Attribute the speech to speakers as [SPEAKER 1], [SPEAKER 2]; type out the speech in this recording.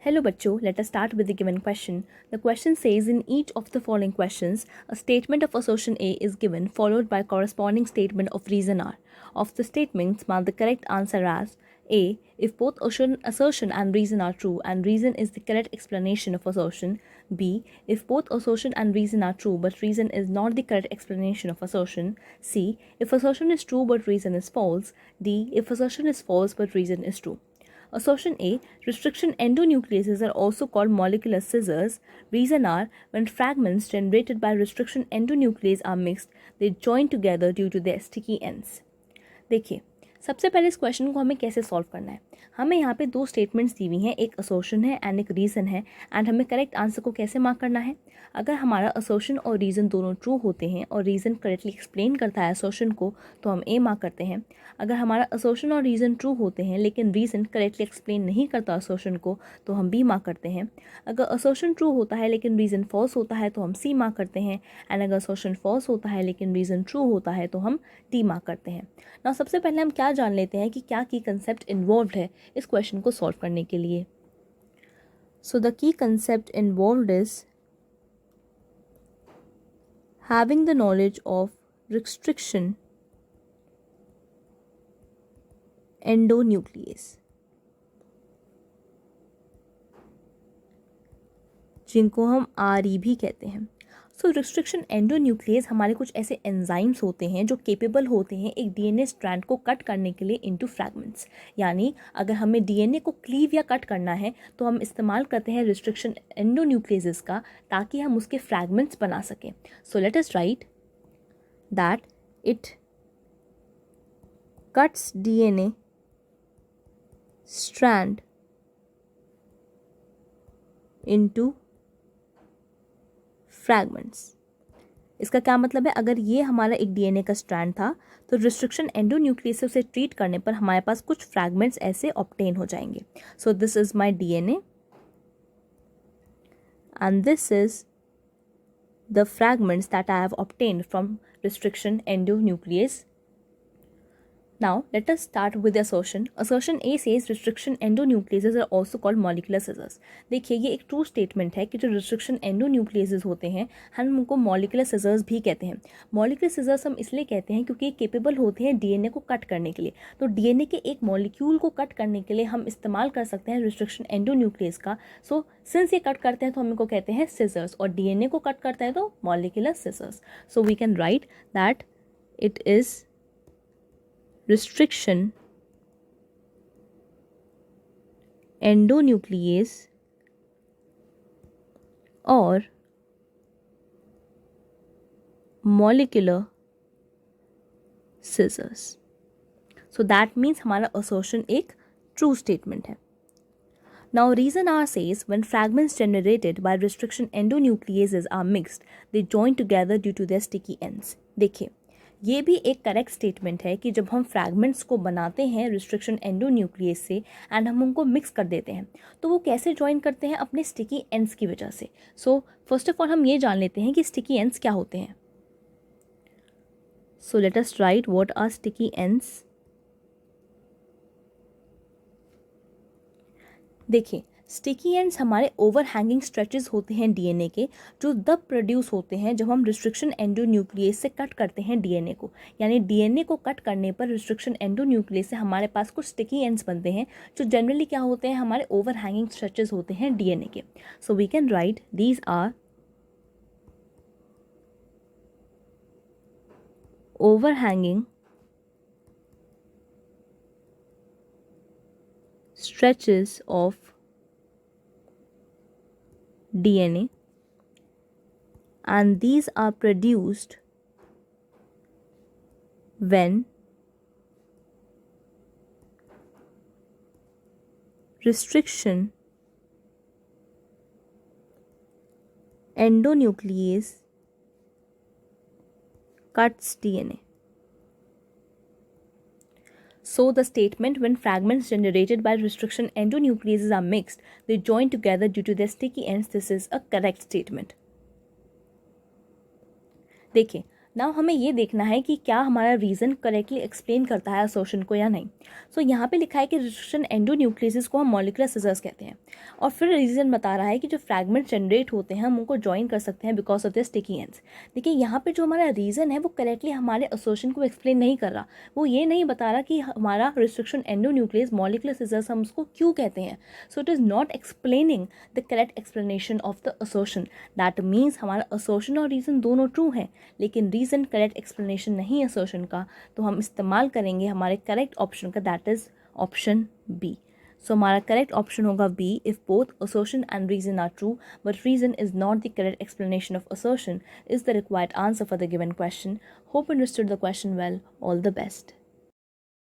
[SPEAKER 1] Hello bachcho, let us start with the given question. The question says in each of the following questions, a statement of assertion A is given followed by corresponding statement of reason R. Of the statements, mark the correct answer as A. If both assertion and reason are true and reason is the correct explanation of assertion. B. If both assertion and reason are true but reason is not the correct explanation of assertion. C. If assertion is true but reason is false. D. If assertion is false but reason is true. Assertion A. Restriction endonucleases are also called molecular scissors. Reason R. When fragments generated by restriction endonuclease are mixed, they join together due to their sticky ends. देखिए, सबसे पहले इस question को हमें कैसे solve करना है. हमें यहाँ पे दो स्टेटमेंट्स दी हुई हैं, एक असर्शन है एंड एक रीज़न है. एंड हमें करेक्ट आंसर को कैसे मार्क करना है. अगर हमारा असर्शन और रीज़न दोनों ट्रू होते हैं और रीज़न करेक्टली एक्सप्लेन करता है असर्शन को, तो हम ए मार्क करते हैं. अगर हमारा असर्शन और रीज़न ट्रू होते हैं लेकिन रीज़न करेक्टली एक्सप्लेन नहीं करता असर्शन को, तो हम बी मार्क करते हैं. अगर असर्शन ट्रू होता है लेकिन रीज़न फॉल्स होता है तो हम सी मार्क करते हैं. एंड अगर असर्शन फॉल्स होता है लेकिन रीज़न ट्रू होता है तो हम डी मार्क करते हैं. ना सबसे पहले हम क्या जान लेते हैं कि क्या की कंसेप्ट इन्वॉल्व्ड है इस क्वेश्चन को सॉल्व करने के लिए. So the key concept involved is having the knowledge of restriction endonuclease, जिनको हम आरई भी कहते हैं. सो रिस्ट्रिक्शन एंडोन्यूक्लियस हमारे कुछ ऐसे एंजाइम्स होते हैं जो केपेबल होते हैं एक डीएनए स्ट्रैंड को कट करने के लिए इनटू फ्रैगमेंट्स. यानी अगर हमें डीएनए को क्लीव या कट करना है तो हम इस्तेमाल करते हैं रिस्ट्रिक्शन एंडोन्यूक्लियस का, ताकि हम उसके फ्रैगमेंट्स बना सकें. सो let us right that it cuts DNA strand into fragments. इसका क्या मतलब है, अगर ये हमारा एक डीएनए का स्ट्रैंड था तो रिस्ट्रिक्शन एंडोन्यूक्लियस से उसे ट्रीट करने पर हमारे पास कुछ फ्रैगमेंट्स ऐसे ऑब्टेन हो जाएंगे. So this is my DNA and this is the fragments that I have obtained from restriction endonuclease. Now, let us start with the assertion. Assertion A says restriction endonucleases are also called molecular scissors. देखिए, ये एक true statement है कि जो restriction एंडोन्यूक्लियसेस होते हैं हम उनको मॉलिकुलर सिजर्स भी कहते हैं. मॉलिकुलर सिजर्स हम इसलिए कहते हैं क्योंकि ये केपेबल होते हैं डीएनए को कट करने के लिए. तो डीएनए के एक मॉलिक्यूल को कट करने के लिए हम इस्तेमाल कर सकते हैं रिस्ट्रिक्शन एंडोन्यूक्लियस का. सो सिंस ये कट करते हैं तो हम इनको कहते हैं सिजर्स, और डीएनए को कट करता है तो molecular scissors. So we can write that it is restriction endonuclease or molecular scissors. So that means हमारा assertion एक true statement है. Now reason R says when fragments generated by restriction endonucleases are mixed, they join together due to their sticky ends. देखिए, ये भी एक correct statement है कि जब हम फ्रैगमेंट्स को बनाते हैं रिस्ट्रिक्शन एंडोन्यूक्लियस से एंड हम उनको मिक्स कर देते हैं तो वो कैसे ज्वाइन करते हैं, अपने स्टिकी एंड्स की वजह से. सो फर्स्ट ऑफ ऑल हम ये जान लेते हैं कि स्टिकी एंड्स क्या होते हैं. So let us write what are sticky ends. देखिए, स्टिकी एंड्स हमारे ओवर हैंगिंग स्ट्रेचेस होते हैं डीएनए के, जो तब प्रोड्यूस होते हैं जब हम रिस्ट्रिक्शन एंडोन्यूक्लियस से कट करते हैं डीएनए को. यानी डीएनए को कट करने पर रिस्ट्रिक्शन एंडोन्यूक्लियस से हमारे पास कुछ स्टिकी एंड्स बनते हैं जो जनरली क्या होते हैं, हमारे ओवर हैंगिंग स्ट्रेचेस होते हैं डीएनए के. So we can write these are overhanging stretches of DNA and these are produced when restriction endonuclease cuts DNA. So the statement when fragments generated by restriction endonucleases are mixed, they join together due to their sticky ends, this is a correct statement. देखिए, now हमें ये देखना है कि क्या हमारा reason correctly explain करता है असर्शन को या नहीं. सो यहाँ पे लिखा है कि रिस्ट्रिक्शन एंडोन्यूक्लियस को हम मॉलिकुलर सिजर्स कहते हैं, और फिर रीज़न बता रहा है कि जो फ्रैगमेंट जनरेट होते हैं हम उनको ज्वाइन कर सकते हैं because of the sticky ends. देखिए यहाँ पे जो हमारा रीज़न है वो करेक्टली हमारे असर्शन को एक्सप्लेन नहीं कर रहा. वो ये नहीं बता रहा कि हमारा रिस्ट्रिक्शन एंडोन्यूक्लियस मॉलिकुलर सिजर्स हम उसको क्यों कहते हैं. So it is not explaining the correct explanation of the assertion. That means हमारा असर्शन और रीज़न दोनों ट्रू हैं, लेकिन रीज़न करेक्ट एक्सप्लेनेशन नहीं है असर्शन का, तो हम इस्तेमाल करेंगे हमारे करेक्ट ऑप्शन का, that is option B. So हमारा करेक्ट ऑप्शन होगा B. If both assertion and reason are true but reason is not the correct explanation of assertion is the required answer for the given question. Hope understood the question well. All the best.